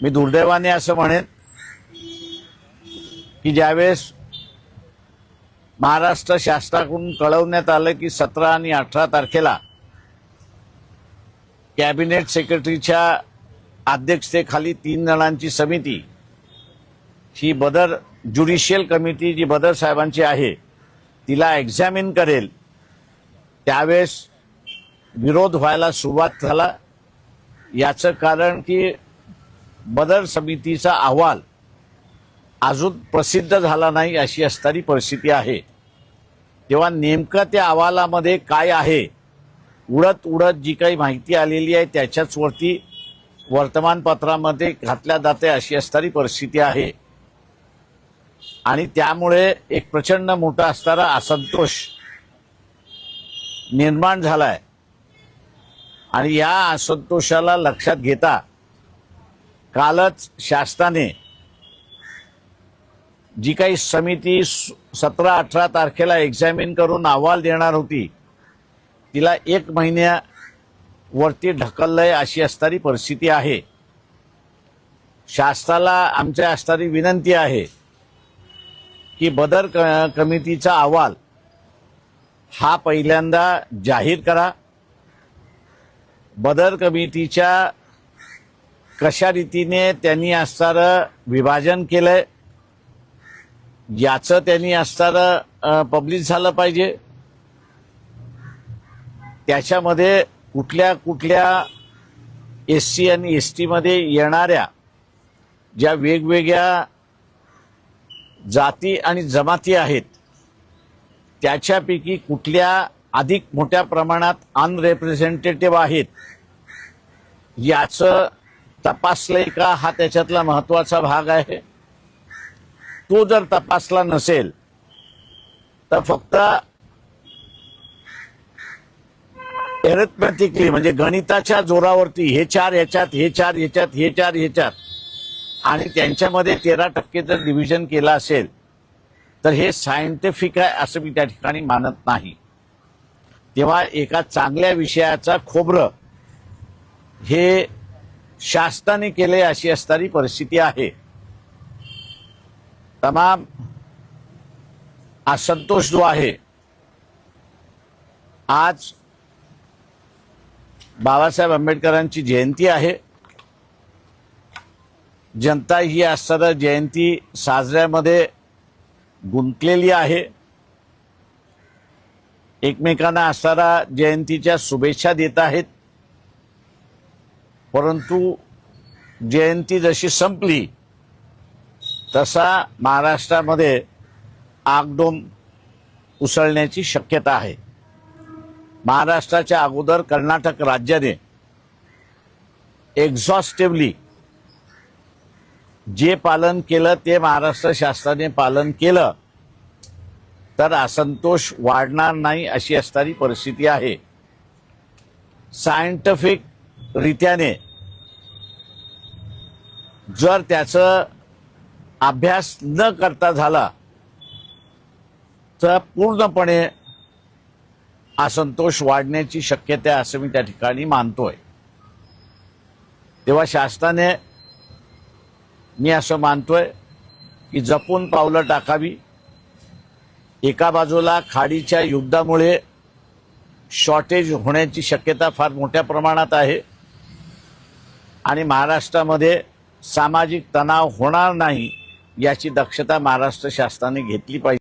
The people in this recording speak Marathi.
मी दुर्दैवाने असं म्हणेन की ज्यावेळेस महाराष्ट्र शासनाकडून कळवण्यात आलं की 17 आणि 18 तारखेला कॅबिनेट सेक्रेटरीच्या अध्यक्षतेखाली 3 जणांची समिती ही बदर ज्युडिशियल कमिटी जी बदर साहेबांची आहे तिला एक्झामिन करेल, त्यावेळेस विरोध व्हायला सुरुवात झाला। याचं कारण की बदर समितीचा अहवाल अजून प्रसिद्ध झाला नाही अशी असणारी परिस्थिती आहे। तेव्हा नेमकं त्या अहवालामध्ये काय आहे, उडत उडत जी काही माहिती आलेली आहे त्याच्याच वरती वर्तमानपत्रामध्ये घातल्या जाते अशी असणारी परिस्थिती आहे। आणि त्यामुळे एक प्रचंड मोठा असणारा असंतोष निर्माण झालाय। आणि या असंतोषाला लक्षात घेता कालच शासनाने जी काही समिती 17-18 तारखेला एक्झामिन करून अहवाल देणार होती तिला 1 महिन्यावरती ढकललंय अशी असणारी परिस्थिती आहे। शासनाला आमच्या असणारी विनंती आहे की बदर कमिटीचा अहवाल हा पहिल्यांदा जाहीर करा। बदर कमिटीच्या कशा रीतीने त्यांनी असणारं विभाजन केलंय याचं त्यांनी असणारं पब्लिश झालं पाहिजे। त्याच्यामध्ये कुठल्या कुठल्या SC आणि ST मध्ये येणाऱ्या ज्या वेगवेगळ्या जाती आणि जमाती आहेत त्याच्यापैकी कुठल्या अधिक मोठ्या प्रमाणात अनरिप्रेझेंटेटिव्ह आहेत याचं तपासलंय का हा त्याच्यातला महत्त्वाचा भाग आहे। तो जर तपासला नसेल तर फक्त अरिथमेटिकली म्हणजे गणिताच्या जोरावरती हे 4 ह्याच्यात, हे 4 ह्याच्यात, हे 4 ह्याच्यात आणि त्यांच्यामध्ये 13% जर डिव्हिजन केलं असेल तर हे सायंटिफिक आहे असं मी त्या ठिकाणी मानत नाही। तेव्हा एका चांगल्या विषयाचा खोबरं हे शासनाने केले अशी असणारी परिस्थिती आहे। तमाम असंतोष जो आहे, आज बाबासाहेब आंबेडकरांची जयंती आहे। जनता ही असणारं जयंती साजऱ्यामध्ये गुंतलेली आहे। एकमेकांना असणारा जयंतीच्या शुभेच्छा देत आहेत, परंतु जयंती जशी संपली तसा महाराष्ट्रामध्ये आगडोम उसळण्याची शक्यता आहे। महाराष्ट्राच्या अगोदर कर्नाटक राज्याने एक्झॉस्टिव्हली जे पालन केलं ते महाराष्ट्र शासनाने पालन केलं तर असंतोष वाढणार नाही अशी असणारी परिस्थिती आहे। सायंटिफिक रीत्याने जर त्याचं अभ्यास न करता झाला तर पूर्णपणे असंतोष वाढण्याची शक्यता आहे असं मी त्या ठिकाणी मानतोय। तेव्हा शासनाने मी असं मानतोय की जपून पावलं टाकावी। एका बाजूला खाडीच्या युद्धामुळे शॉर्टेज होण्याची शक्यता फार मोठ्या प्रमाणात आहे आणि महाराष्ट्रामध्ये सामाजिक तणाव होणार नाही याची दक्षता महाराष्ट्र शासनाने घेतली पाहिजे।